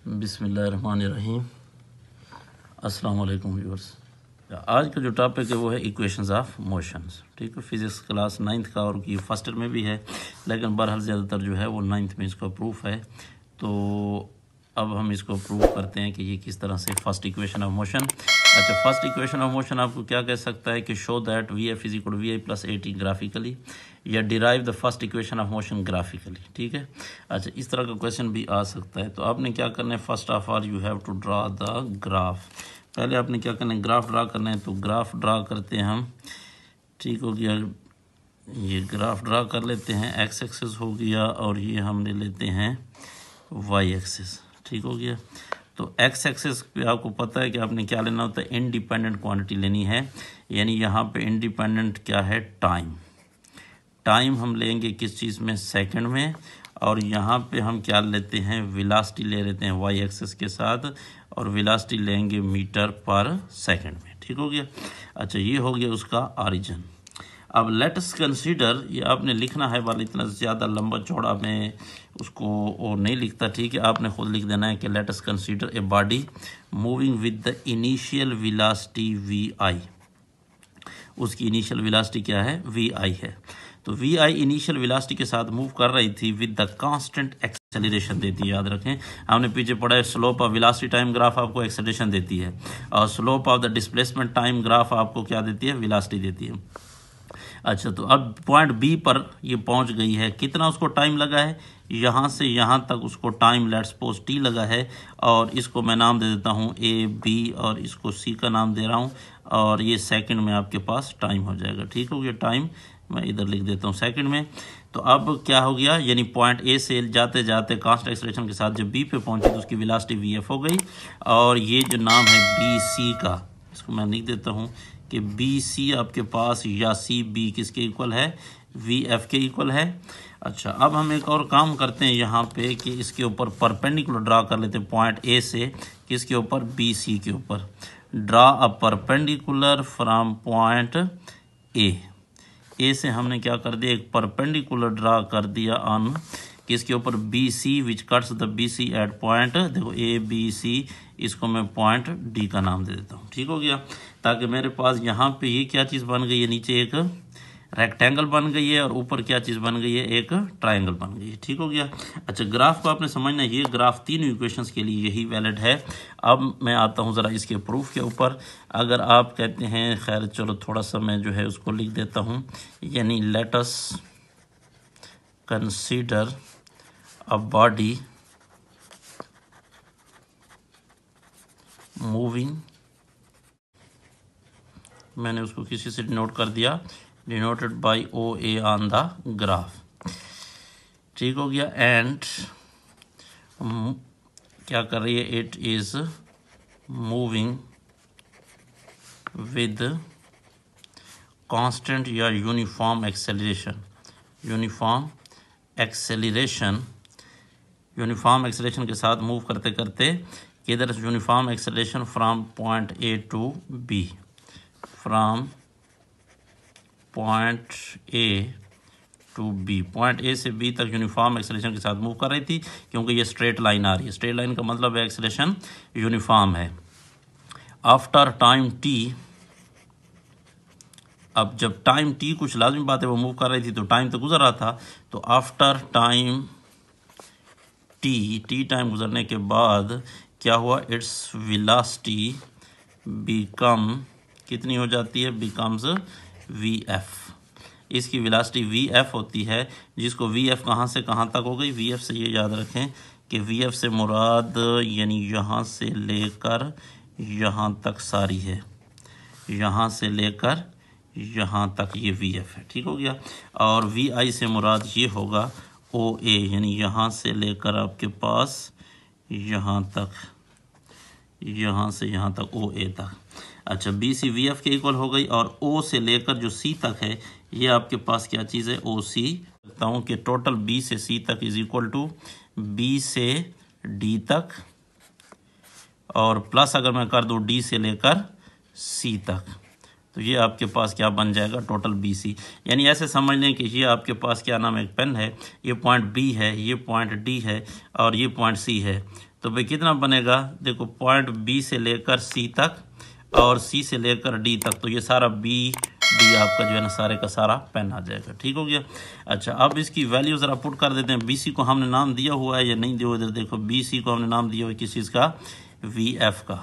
बिस्मिल्लाहिर्रहमानिर्रहीम। अस्सलाम वालेकुम व्यूअर्स। आज का जो टॉपिक है वो है इक्वेशंस ऑफ मोशंस। ठीक है, फिज़िक्स क्लास 9th का और की फर्स्ट ईयर में भी है, लेकिन बहरहाल ज़्यादातर जो है वो 9th में इसका प्रूफ है। तो अब हम इसको प्रूव करते हैं कि ये किस तरह से फर्स्ट इक्वेशन ऑफ मोशन। अच्छा, फर्स्ट इक्वेशन ऑफ मोशन आपको क्या कह सकता है कि show that V F is equal V I plus A T graphically, या derive the first equation of motion graphically. ठीक है, अच्छा इस तरह का क्वेश्चन भी आ सकता है। तो आपने क्या करना है, first of all you have to draw the graph. पहले आपने क्या करना है, ग्राफ ड्रा करना है। तो ग्राफ ड्रा करते हैं हम। ठीक हो गया, ये ग्राफ ड्रा कर लेते हैं। एक्स एक्सिस हो गया और ये हम ले लेते हैं वाई एक्सिस। ठीक हो गया, तो एक्स एक्सिस पे आपको पता है कि आपने क्या लेना होता है, इंडिपेंडेंट क्वांटिटी लेनी है। यानी यहाँ पे इंडिपेंडेंट क्या है, टाइम। टाइम हम लेंगे किस चीज़ में, सेकंड में। और यहाँ पे हम क्या लेते हैं, वेलोसिटी ले लेते हैं वाई एक्सिस के साथ, और वेलोसिटी लेंगे मीटर पर सेकंड में। ठीक हो गया, अच्छा ये हो गया उसका ऑरिजिन। अब लेट अस कंसीडर, ये आपने लिखना है वाला, इतना ज़्यादा लंबा चौड़ा मैं उसको वो नहीं लिखता। ठीक है, आपने खुद लिख देना है कि let us consider a body moving with the initial velocity V I. उसकी इनिशियल वेलोसिटी क्या है, वी आई है। तो वी आई इनिशियल वेलोसिटी के साथ मूव कर रही थी विद द कांस्टेंट एक्सेलरेशन देती है। याद रखें, हमने पीछे पढ़ा है slope of velocity time graph आपको एक्सेलरेशन देती है, और slope of the displacement time graph आपको क्या देती है, वेलोसिटी देती है। अच्छा, तो अब पॉइंट बी पर ये पहुंच गई है। कितना उसको टाइम लगा है, यहाँ से यहाँ तक उसको टाइम लेट्स सपोज टी लगा है, और इसको मैं नाम दे देता हूँ ए बी, और इसको सी का नाम दे रहा हूँ, और ये सेकंड में आपके पास टाइम हो जाएगा। ठीक हो गया, टाइम मैं इधर लिख देता हूँ सेकंड में। तो अब क्या हो गया, यानी पॉइंट ए से जाते जाते कांस्टेंट एक्सेलरेशन के साथ जब बी पे पहुंची तो उसकी वेलोसिटी वी एफ हो गई। और ये जो नाम है बी सी का, इसको मैं लिख देता हूँ कि बी सी आपके पास, या सी बी किसके इक्वल है, वी एफ के इक्वल है। अच्छा, अब हम एक और काम करते हैं यहाँ पे कि इसके ऊपर परपेंडिकुलर ड्रा कर लेते हैं पॉइंट ए से, किसके ऊपर, बी सी के ऊपर। Draw a perpendicular from point A से हमने क्या कर दिया, एक परपेंडिकुलर ड्रा कर दिया ऑन किसके ऊपर, B C, which cuts the B C at point, देखो ए बी सी, इसको मैं पॉइंट डी का नाम दे देता हूँ। ठीक हो गया, ताकि मेरे पास यहाँ पे ये क्या चीज़ बन गई है, नीचे एक रेक्टेंगल बन गई है, और ऊपर क्या चीज़ बन गई है, एक ट्रायंगल बन गई है। ठीक हो गया, अच्छा ग्राफ को आपने समझना, ये ग्राफ तीनों इक्वेशंस के लिए यही वैलिड है। अब मैं आता हूँ ज़रा इसके प्रूफ के ऊपर। अगर आप कहते हैं, खैर चलो थोड़ा सा मैं जो है उसको लिख देता हूँ, यानी let us consider a body moving, मैंने उसको किसी से डिनोट कर दिया, denoted by O A on the graph. ठीक हो गया, एंड क्या कर रही है, it is moving with constant या यूनिफॉर्म एक्सेलरेशन। यूनिफॉर्म एक्सेलरेशन के साथ मूव करते करते किधर, uniform acceleration from point A to B, from point A to B, point A से बी तक यूनिफॉर्म एक्सेलरेशन के साथ मूव कर रही थी, क्योंकि ये स्ट्रेट लाइन आ रही है। स्ट्रेट लाइन का मतलब है एक्सेलरेशन यूनिफॉर्म है। आफ्टर टाइम टी, अब जब टाइम टी, कुछ लाजमी बात है, वो मूव कर रही थी तो टाइम तो गुजर रहा था, तो आफ्टर टाइम टी टाइम गुजरने के बाद क्या हुआ, इट्स वेलोसिटी बिकम, कितनी हो जाती है, बिकम्स वी एफ। इसकी वेलोसिटी वी एफ होती है, जिसको वी एफ कहाँ से कहाँ तक हो गई, वी एफ से ये याद रखें कि वी एफ से मुराद यानी यहाँ से लेकर यहाँ तक सारी है, यहाँ से लेकर यहाँ तक ये वी एफ है। ठीक हो गया, और वी आई से मुराद ये होगा ओ ए, यानी यहाँ से लेकर आपके पास यहाँ तक, यहाँ से यहाँ तक ओ ए तक। अच्छा, बी सी वी एफ के इक्वल हो गई, और ओ से लेकर जो सी तक है ये आपके पास क्या चीज़ है, ओ सी। कहता हूँ कि टोटल बी से सी तक इज इक्वल टू बी से डी तक, और प्लस अगर मैं कर दूँ डी से लेकर सी तक, तो ये आपके पास क्या बन जाएगा, टोटल बी सी। यानी ऐसे समझ लें कि ये आपके पास क्या नाम है, एक पेन है, ये पॉइंट बी है, ये पॉइंट डी है, और ये पॉइंट सी है। तो भाई कितना बनेगा, देखो पॉइंट बी से लेकर सी तक और सी से लेकर डी तक, तो ये सारा बी डी आपका जो है ना सारे का सारा पेन आ जाएगा। ठीक हो गया। अच्छा, अब इसकी वैल्यू ज़रा पुट कर देते हैं। बी सी को हमने नाम दिया हुआ है या नहीं दिया हुआ, इधर देखो बी सी को हमने नाम दिया हुआ है किस चीज़ का, वी एफ का,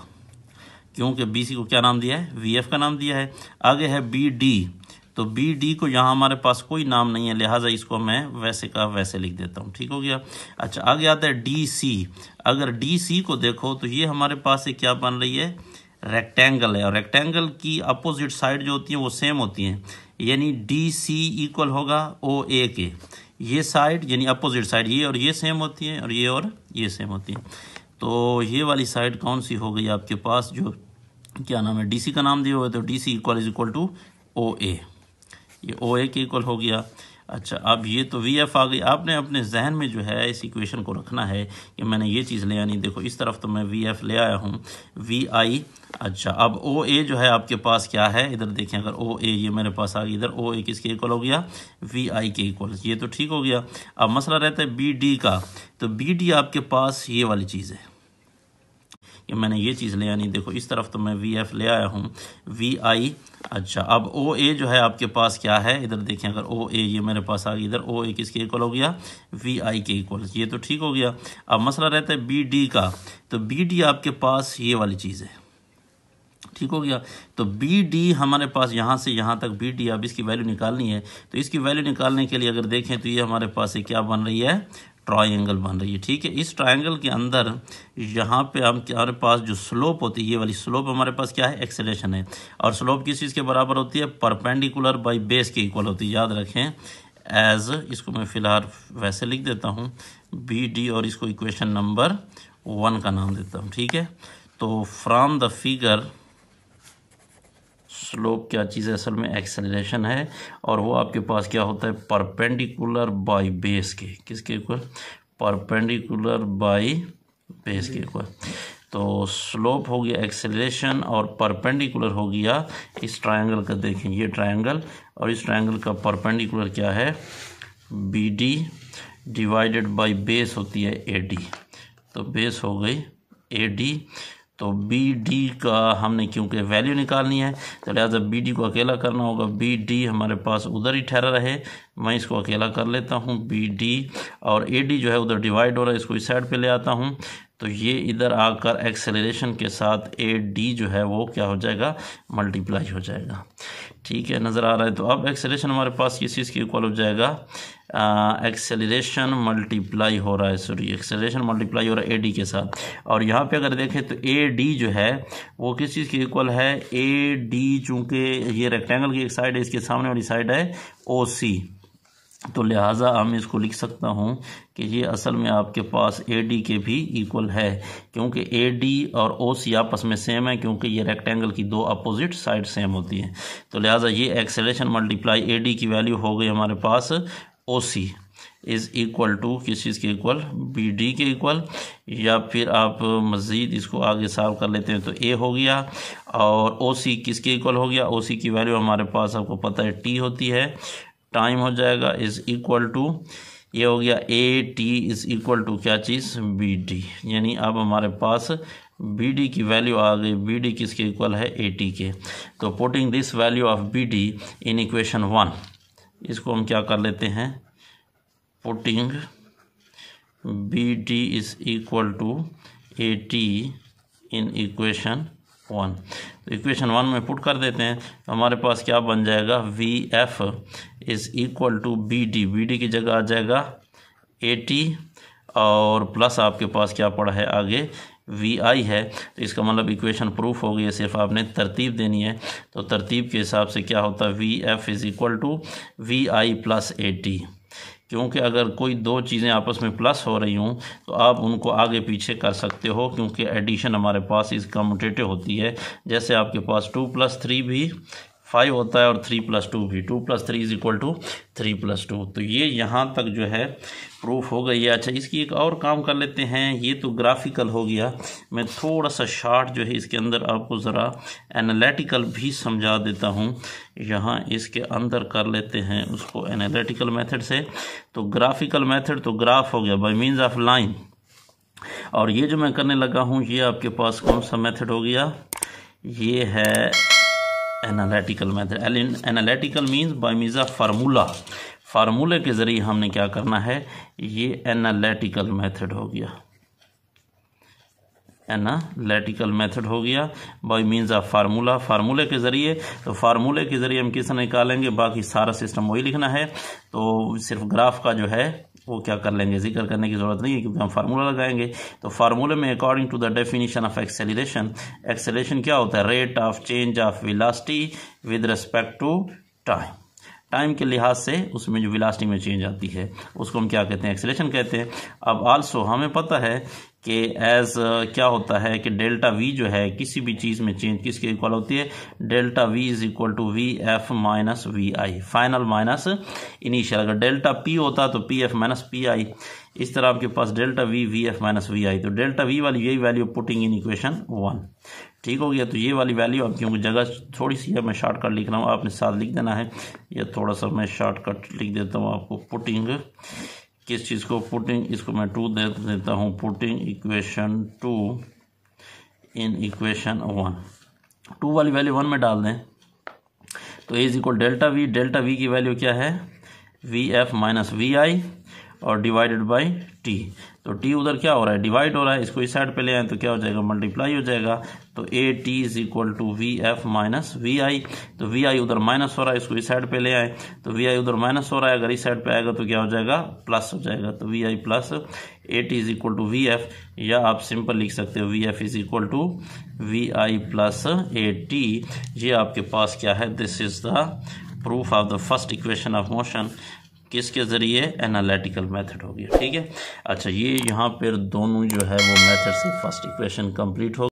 क्योंकि बी सी को क्या नाम दिया है, वी एफ का नाम दिया है। आगे है बी डी, तो बी डी को यहाँ हमारे पास कोई नाम नहीं है, लिहाजा इसको मैं वैसे का वैसे लिख देता हूँ। ठीक हो गया। अच्छा, आगे आता है डी सी। अगर डी सी को देखो तो ये हमारे पास से क्या बन रही है, रेक्टेंगल है, और रेक्टेंगल की अपोजिट साइड जो होती है वो सेम होती हैं, यानी डी सी इक्वल होगा ओ ए के। ये साइड यानी अपोजिट साइड, ये और ये सेम होती है और ये सेम होती है। तो ये वाली साइड कौन सी हो गई आपके पास, जो क्या नाम है, डी सी का नाम दिया हुआ है, तो D C equal to O A, ये ओ ए के इक्वल हो गया। अच्छा, अब ये तो वी एफ आ गई। आपने अपने जहन में जो है इस इक्वेशन को रखना है कि मैंने ये चीज़ ले आनी, देखो इस तरफ तो मैं वी एफ ले आया हूँ, वी आई। अच्छा, अब ओ ए जो है आपके पास क्या है, इधर देखें, अगर ओ ए ये मेरे पास आ गई, इधर ओ ए किसके इक्वल हो गया, वी आई के इक्वल, ये तो ठीक हो गया। अब मसला रहता है बी डी का, तो बी डी आपके पास ये वाली चीज़ है कि मैंने ये चीज़ ले आनी, देखो इस तरफ तो मैं वी एफ ले आया हूँ, वी आई। अच्छा, अब ओ ए जो है आपके पास क्या है, इधर देखें, अगर ओ ए ये मेरे पास आ गई, इधर ओ ए किसके इक्वल हो गया, वी आई के इक्वल, ये तो ठीक हो गया। अब मसला रहता है बी डी का, तो बी डी आपके पास ये वाली चीज़ है। ठीक हो गया। तो बी डी हमारे पास यहाँ से यहाँ तक बी डी, अब इसकी वैल्यू निकालनी है, तो इसकी वैल्यू निकालने के लिए अगर देखें तो ये हमारे पास से क्या बन रही है, ट्रायंगल बन रही है। ठीक है, इस ट्रायंगल के अंदर यहाँ पे हमारे पास जो स्लोप होती है, ये वाली स्लोप हमारे पास क्या है, एक्सेलरेशन है, और स्लोप किस चीज़ के बराबर होती है, परपेंडिकुलर बाई बेस के इक्वल होती है, याद रखें। एज इसको मैं फ़िलहाल वैसे लिख देता हूँ बी डी, और इसको इक्वेशन नंबर 1 का नाम देता हूँ। ठीक है, तो फ्रॉम द फिगर, स्लोप क्या चीज़ है, असल में एक्सेलरेशन है, और वो आपके पास क्या होता है, परपेंडिकुलर बाय बेस के, किसके इक्वल, परपेंडिकुलर बाय बेस के इक्वल। तो स्लोप हो गया एक्सेलरेशन और परपेंडिकुलर हो गया इस ट्रायंगल का, देखें ये ट्रायंगल, और इस ट्रायंगल का परपेंडिकुलर क्या है, B D divided by base होती है ए डी, तो बेस हो गई ए डी। तो बी डी का हमने क्योंकि वैल्यू निकालनी है, तो लिहाजा बी डी को अकेला करना होगा, बी डी हमारे पास उधर ही ठहरा रहे, मैं इसको अकेला कर लेता हूँ बी डी, और ए डी जो है उधर डिवाइड हो रहा है, इसको इस साइड पे ले आता हूँ, तो ये इधर आकर एक्सेलरेशन के साथ ए डी जो है वो क्या हो जाएगा, मल्टीप्लाई हो जाएगा। ठीक है, नज़र आ रहा है। तो अब एक्सेलरेशन हमारे पास किस चीज़ के इक्वल हो जाएगा, एक्सेलरेशन मल्टीप्लाई हो रहा है, सॉरी एक्सेलरेशन मल्टीप्लाई हो रहा है ए डी के साथ, और यहाँ पे अगर देखें तो ए डी जो है वो किस चीज़ के इक्वल है, ए डी, चूँकि ये रेक्टेंगल की एक साइड है, इसके सामने वाली साइड है ओ सी, तो लिहाजा हम इसको लिख सकता हूँ कि ये असल में आपके पास ए डी के भी इक्वल है, क्योंकि ए डी और ओ सी आपस में सेम है, क्योंकि ये रेक्टेंगल की दो अपोजिट साइड सेम होती हैं। तो लिहाजा ये एक्सेलरेशन मल्टीप्लाई ए डी की वैल्यू हो गई हमारे पास ओ सी इज़ इक्वल टू किस चीज़ के इक्वल, बी डी के इक्वल, या फिर आप मज़ीद इसको आगे सॉल्व कर लेते हैं तो ए हो गया, और ओ सी किसके इक्वल हो गया, ओ सी की वैल्यू हमारे पास आपको पता है टी होती है, टाइम हो जाएगा इज़ इक्वल टू, ये हो गया A T is equal to क्या चीज़, बी डी, यानी अब हमारे पास बी डी की वैल्यू आ गई, बी डी किसके इक्वल है, ए टी के। तो putting this value of B D in equation 1, इसको हम क्या कर लेते हैं, putting B D is equal to A T in equation 1, तो इक्वेशन 1 में पुट कर देते हैं, तो हमारे पास क्या बन जाएगा, V F is equal to B D, B D की जगह आ जाएगा ए टी, और प्लस आपके पास क्या पड़ा है आगे, वी आई है, तो इसका मतलब इक्वेशन प्रूफ हो गई है, सिर्फ आपने तरतीब देनी है। तो तरतीब के हिसाब से क्या होता है, V F is equal to V I plus A T, क्योंकि अगर कोई दो चीज़ें आपस में प्लस हो रही हों तो आप उनको आगे पीछे कर सकते हो, क्योंकि एडिशन हमारे पास इस कम्यूटेटिव होती है। जैसे आपके पास 2 + 3 भी 5 होता है और 3 + 2 भी, 2 + 3 = 3 + 2, तो ये यहाँ तक जो है प्रूफ हो गई है। अच्छा, इसकी एक और काम कर लेते हैं, ये तो ग्राफिकल हो गया, मैं थोड़ा सा शार्ट जो है इसके अंदर आपको ज़रा एनालिटिकल भी समझा देता हूँ। यहाँ इसके अंदर कर लेते हैं उसको एनालिटिकल मेथड से। तो ग्राफिकल मेथड तो ग्राफ हो गया बाय मीन्स ऑफ लाइन, और ये जो मैं करने लगा हूँ ये आपके पास कौन सा मेथड हो गया, ये है analytical method. Analytical means by means of formula, फार्मूले के ज़रिए हमने क्या करना है, ये एनालिटिकल मेथड हो गया, एनालिटिकल मेथड हो गया बाय मीन्स ऑफ फार्मूला, फार्मूले के ज़रिए। तो फार्मूले के ज़रिए हम किस निकालेंगे, बाकी सारा सिस्टम वही लिखना है, तो सिर्फ ग्राफ का जो है वो क्या कर लेंगे, जिक्र करने की ज़रूरत नहीं है क्योंकि हम फार्मूला लगाएंगे। तो फार्मूले में according to the definition of acceleration, acceleration क्या होता है, rate of change of velocity with respect to time, time के लिहाज से उसमें जो वेलोसिटी में चेंज आती है उसको हम क्या कहते हैं, एक्सेलरेशन कहते हैं। अब आल्सो हमें पता है कि एज क्या होता है कि डेल्टा वी जो है किसी भी चीज़ में चेंज किसके इक्वल होती है, delta V is equal to V F minus V I, final minus initial. अगर डेल्टा पी होता तो P F minus P I, इस तरह आपके पास delta V F minus V I, तो डेल्टा वी वाली यही वैल्यू पुटिंग इन इक्वेशन 1, ठीक हो गया। तो ये वाली वैल्यू, अब क्योंकि जगह थोड़ी सी है मैं शॉर्टकट लिख रहा हूँ, आपने साथ लिख देना है, ये थोड़ा सा मैं शॉर्टकट लिख देता हूँ आपको, पुटिंग किस चीज़ को, पुटिंग, इसको मैं 2 दे देता हूँ, पुटिंग इक्वेशन 2 इन इक्वेशन 1, 2 वाली वैल्यू 1 में डाल दें तो ए इज इक्वल डेल्टा वी की वैल्यू क्या है, वी एफ माइनस वी आई और डिवाइडेड बाई टी। तो टी उधर क्या हो रहा है, डिवाइड हो रहा है, इसको इस साइड पे ले आए तो क्या हो जाएगा, मल्टीप्लाई हो जाएगा। तो A T is equal to V F minus V I, तो वी आई उधर माइनस हो रहा है, इसको इस साइड पे ले आए तो वी आई उधर माइनस हो रहा है, अगर इस साइड पे आएगा तो क्या हो जाएगा, प्लस हो जाएगा। तो V I plus A T is equal to V F, या आप सिंपल लिख सकते हो V F is equal to V I plus A T. ये आपके पास क्या है, this is the proof of the first equation of motion, किसके ज़रिए, एनालिटिकल मेथड हो गया, ठीक है। अच्छा, ये यहाँ पर दोनों जो है वो मेथड से फर्स्ट इक्वेशन कंप्लीट हो